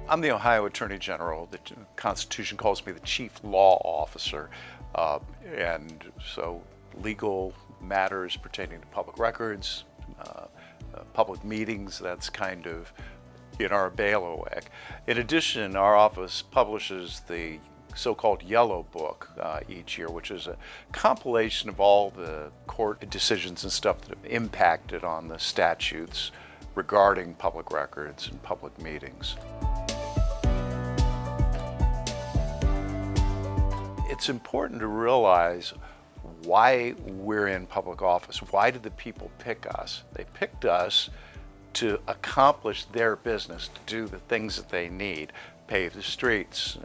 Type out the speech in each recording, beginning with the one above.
I'm the Ohio Attorney General. The Constitution calls me the Chief Law Officer. And so legal matters pertaining to public records, public meetings, that's kind of in our bailiwick. In addition, our office publishes the so-called Yellow Book each year, which is a compilation of all the court decisions and stuff that have impacted on the statutes regarding public records and public meetings. It's important to realize why we're in public office. Why did the people pick us? They picked us to accomplish their business, to do the things that they need: pave the streets,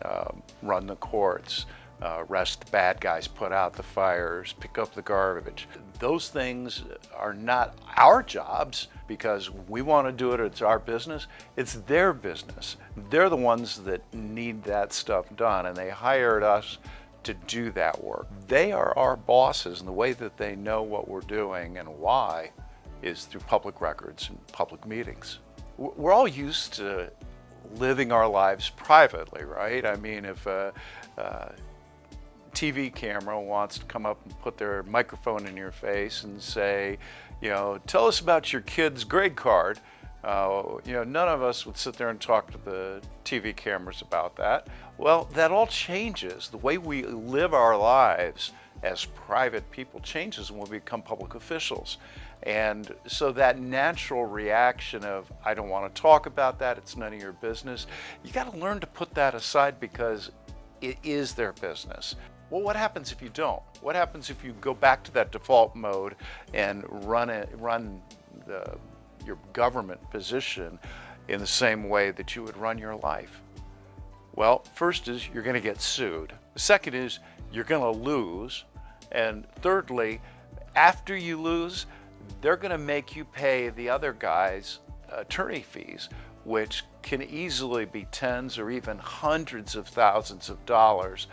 run the courts, arrest the bad guys, put out the fires, pick up the garbage. Those things are not our jobs because we want to do it, it's our business. It's their business. They're the ones that need that stuff done, and they hired us to do that work. They are our bosses, and the way that they know what we're doing and why is through public records and public meetings. We're all used to living our lives privately, right? I mean, if a TV camera wants to come up and put their microphone in your face and say, tell us about your kid's grade card, none of us would sit there and talk to the TV cameras about that. Well, that all changes. The way we live our lives as private people changes when we become public officials. And so that natural reaction of, I don't want to talk about that, it's none of your business, you got to learn to put that aside because it is their business. Well, what happens if you don't? What happens if you go back to that default mode and run your government position in the same way that you would run your life? Well, first is you're going to get sued. The second is you're going to lose. And thirdly, after you lose, they're going to make you pay the other guy's attorney fees, which can easily be tens or even hundreds of thousands of dollars,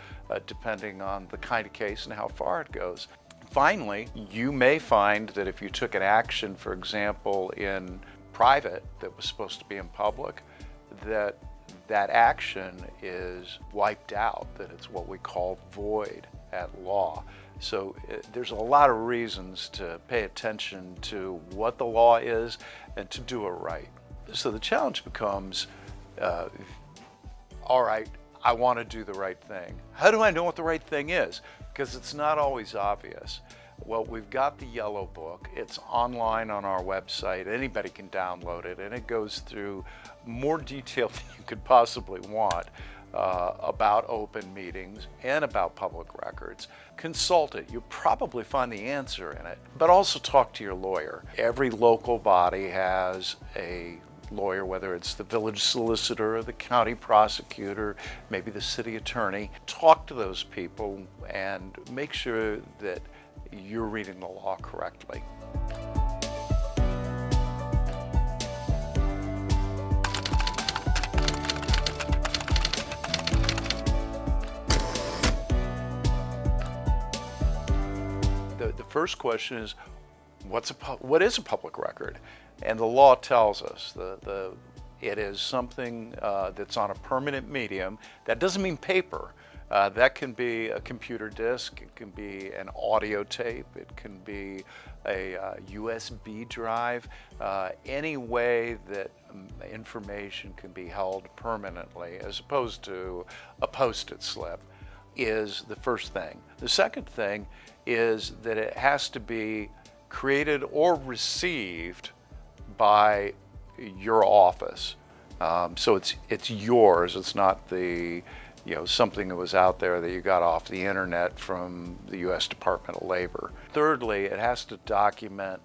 depending on the kind of case and how far it goes. Finally, you may find that if you took an action, for example, in private that was supposed to be in public, that action is wiped out, that it's what we call void at law. So there's a lot of reasons to pay attention to what the law is and to do it right. So the challenge becomes, all right, I want to do the right thing. How do I know what the right thing is? Because it's not always obvious. Well, we've got the Yellow Book. It's online on our website. Anybody can download it, and it goes through more detail than you could possibly want about open meetings and about public records. Consult it. You'll probably find the answer in it, but also talk to your lawyer. Every local body has a lawyer, whether it's the village solicitor or the county prosecutor, maybe the city attorney. Talk to those people and make sure that you're reading the law correctly. The first question is, what is a public record? And the law tells us it is something that's on a permanent medium. That doesn't mean paper. That can be a computer disk, it can be an audio tape, it can be a USB drive, any way that information can be held permanently as opposed to a Post-it slip is the first thing. The second thing is that it has to be created or received by your office. So it's yours, it's not the something that was out there that you got off the internet from the U.S. Department of Labor. Thirdly, it has to document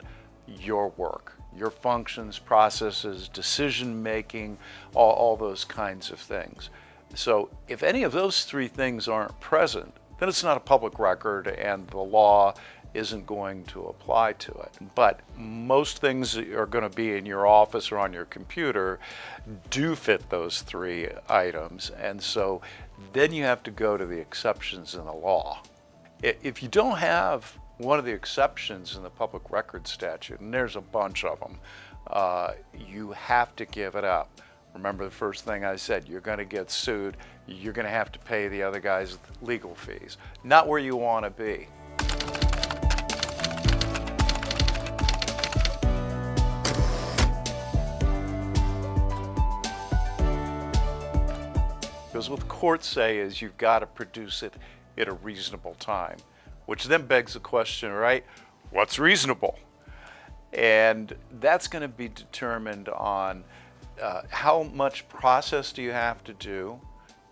your work, your functions, processes, decision making, all those kinds of things. So if any of those three things aren't present, then it's not a public record and the law isn't going to apply to it. But most things that are going to be in your office or on your computer do fit those three items, and so then you have to go to the exceptions in the law. If you don't have one of the exceptions in the public records statute, and there's a bunch of them, you have to give it up. Remember the first thing I said, you're going to get sued. You're going to have to pay the other guy's legal fees. Not where you want to be. Because what the courts say is you've got to produce it at a reasonable time, which then begs the question, right? What's reasonable? And that's going to be determined on how much process do you have to do,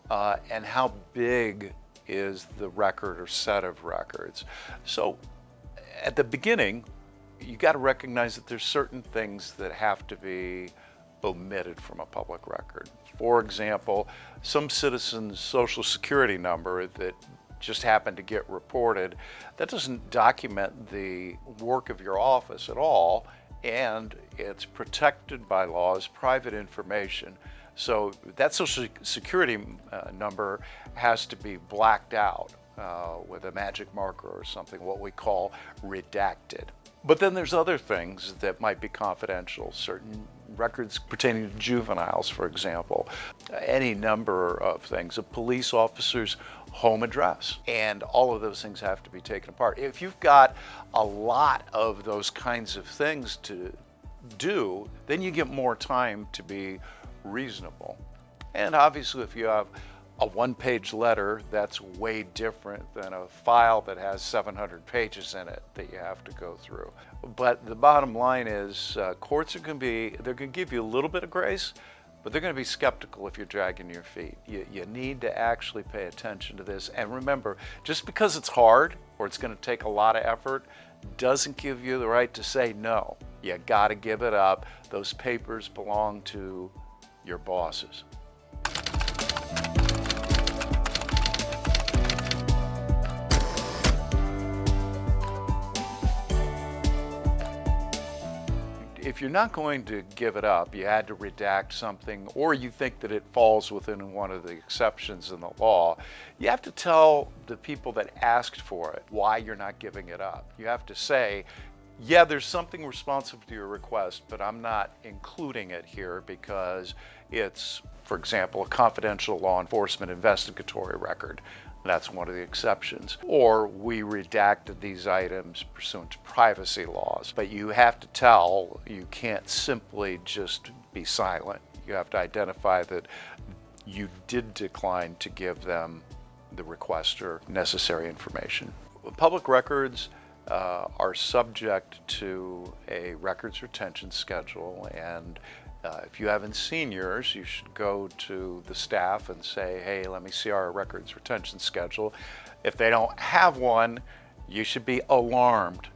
and how big is the record or set of records. So at the beginning, you got to recognize that there's certain things that have to be omitted from a public record. For example, some citizen's social security number that just happened to get reported, that doesn't document the work of your office at all, and it's protected by law as private information. So that social security number has to be blacked out with a magic marker or something, what we call redacted. But then there's other things that might be confidential, certain records pertaining to juveniles, for example, any number of things, a police officer's home address, and all of those things have to be taken apart. If you've got a lot of those kinds of things to do, then you get more time to be reasonable. And obviously if you have a one-page letter, that's way different than a file that has 700 pages in it that you have to go through. But the bottom line is courts are going to give you a little bit of grace, but they're going to be skeptical if you're dragging your feet. You need to actually pay attention to this. And remember, just because it's hard or it's going to take a lot of effort doesn't give you the right to say no. You got to give it up. Those papers belong to your bosses. If you're not going to give it up, you had to redact something, or you think that it falls within one of the exceptions in the law, you have to tell the people that asked for it why you're not giving it up. You have to say, yeah, there's something responsive to your request, but I'm not including it here because it's, for example, a confidential law enforcement investigatory record. That's one of the exceptions. Or we redacted these items pursuant to privacy laws. But you have to tell, you can't simply just be silent. You have to identify that you did decline to give them the requester necessary information. Public records are subject to a records retention schedule, and if you haven't seen yours, you should go to the staff and say, hey, let me see our records retention schedule. If they don't have one, you should be alarmed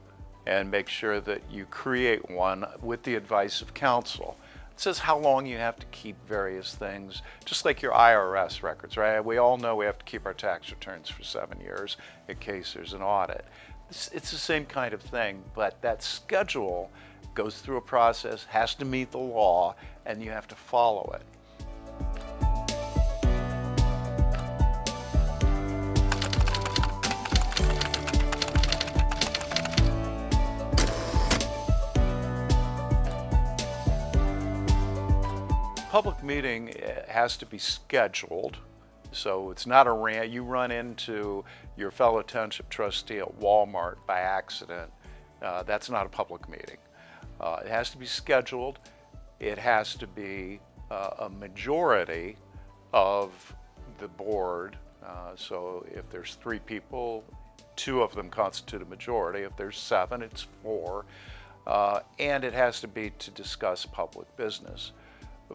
and make sure that you create one with the advice of counsel. It says how long you have to keep various things, just like your IRS records, right? We all know we have to keep our tax returns for 7 years in case there's an audit. It's the same kind of thing, but that schedule goes through a process, has to meet the law, and you have to follow it. Public meeting has to be scheduled. So it's not you run into your fellow township trustee at Walmart by accident. That's not a public meeting. It has to be scheduled. It has to be a majority of the board. So if there's 3 people, 2 of them constitute a majority. If there's 7, it's 4. And it has to be to discuss public business.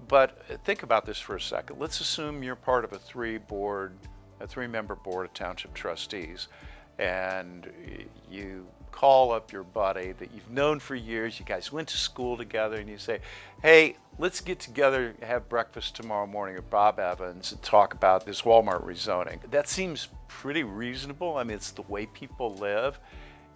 But think about this for a second. Let's assume you're part of a 3-member board of township trustees, and you call up your buddy that you've known for years, you guys went to school together, and you say, hey, let's get together, have breakfast tomorrow morning at Bob Evans and talk about this Walmart rezoning. That seems pretty reasonable. I mean, it's the way people live.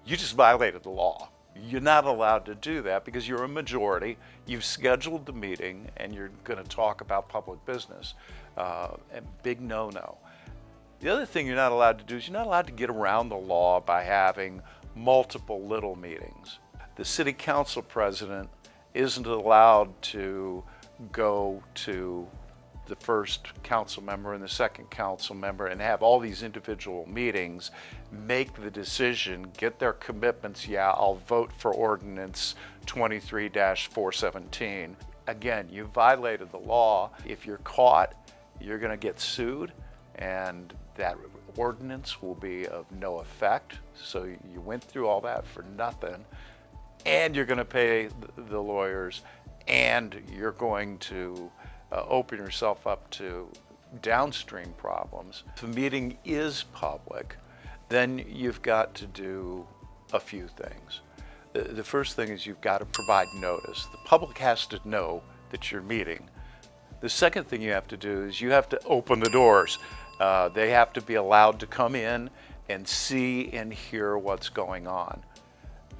You just violated the law. You're not allowed to do that because you're a majority. You've scheduled the meeting and you're going to talk about public business. A big no-no. The other thing you're not allowed to do is you're not allowed to get around the law by having multiple little meetings. The city council president isn't allowed to go to the first council member and the second council member and have all these individual meetings, make the decision, get their commitments. Yeah, I'll vote for ordinance 23-417. Again, you violated the law. If you're caught, you're going to get sued, and that ordinance will be of no effect. So you went through all that for nothing, and you're going to pay the lawyers, and you're going to open yourself up to downstream problems. If the meeting is public, then you've got to do a few things. The first thing is you've got to provide notice. The public has to know that you're meeting. The second thing you have to do is you have to open the doors. They have to be allowed to come in and see and hear what's going on.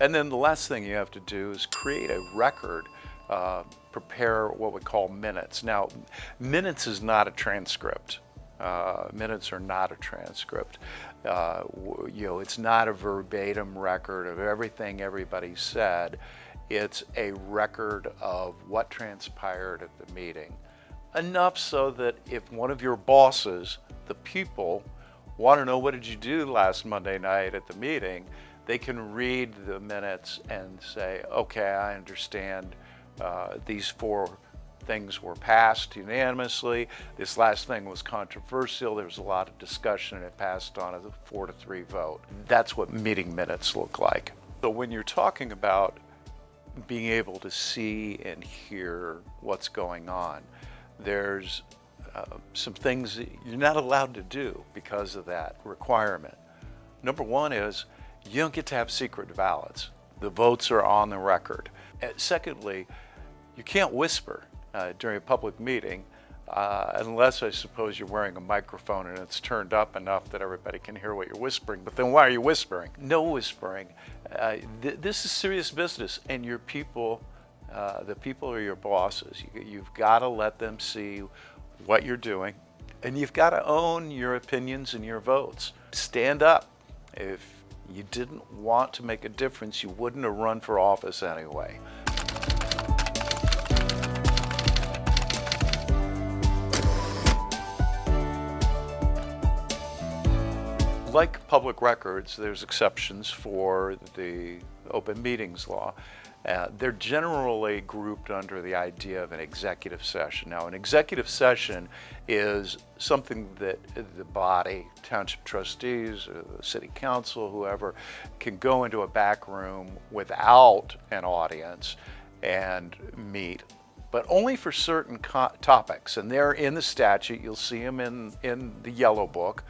And then the last thing you have to do is create a record, prepare what we call minutes. Now, minutes is not a transcript. Minutes are not a transcript. It's not a verbatim record of everything everybody said. It's a record of what transpired at the meeting. Enough so that if one of your bosses, the people, want to know what did you do last Monday night at the meeting, they can read the minutes and say, okay, I understand these 4 things were passed unanimously. This last thing was controversial. There was a lot of discussion and it passed on a 4-3 vote. That's what meeting minutes look like. So when you're talking about being able to see and hear what's going on, there's some things that you're not allowed to do because of that requirement. Number one is you don't get to have secret ballots. The votes are on the record. Secondly, you can't whisper during a public meeting unless I suppose you're wearing a microphone and it's turned up enough that everybody can hear what you're whispering. But then why are you whispering? No whispering. This is serious business, and your people, the people are your bosses. You've got to let them see what you're doing, and you've got to own your opinions and your votes. Stand up. If you didn't want to make a difference, you wouldn't have run for office anyway. Like public records, there's exceptions for the open meetings law. They're generally grouped under the idea of an executive session. Now, an executive session is something that the body, township trustees, or the city council, whoever, can go into a back room without an audience and meet, but only for certain topics. And they're in the statute. You'll see them in the yellow book.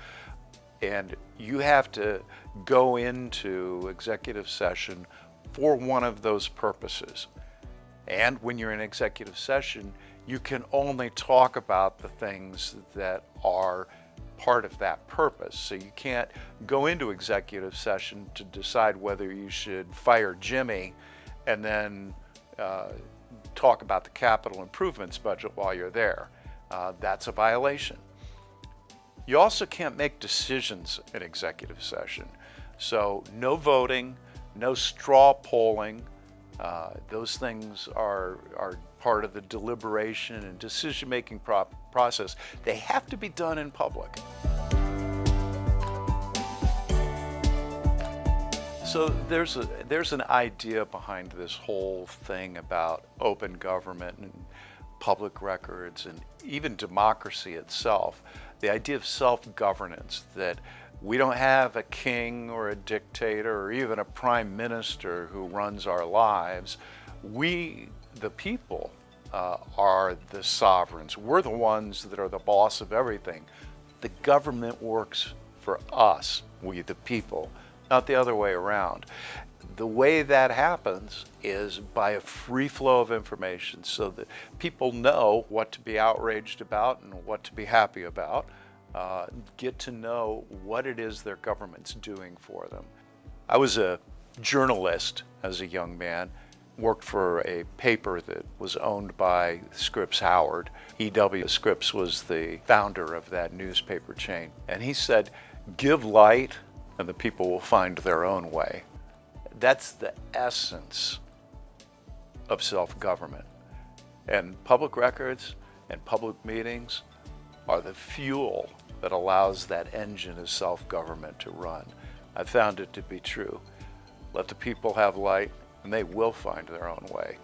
And you have to go into executive session for one of those purposes. And when you're in executive session, you can only talk about the things that are part of that purpose. So you can't go into executive session to decide whether you should fire Jimmy and then talk about the capital improvements budget while you're there. That's a violation. You also can't make decisions in executive session. So no voting, no straw polling. Those things are part of the deliberation and decision-making process. They have to be done in public. So there's an idea behind this whole thing about open government and public records and even democracy itself. The idea of self-governance, that we don't have a king or a dictator or even a prime minister who runs our lives. We, the people, are the sovereigns. We're the ones that are the boss of everything. The government works for us, we the people, not the other way around. The way that happens is by a free flow of information so that people know what to be outraged about and what to be happy about, get to know what it is their government's doing for them. I was a journalist as a young man, worked for a paper that was owned by Scripps Howard. E.W. Scripps was the founder of that newspaper chain. And he said, give light and the people will find their own way. That's the essence of self-government. And public records and public meetings are the fuel that allows that engine of self-government to run. I've found it to be true. Let the people have light, and they will find their own way.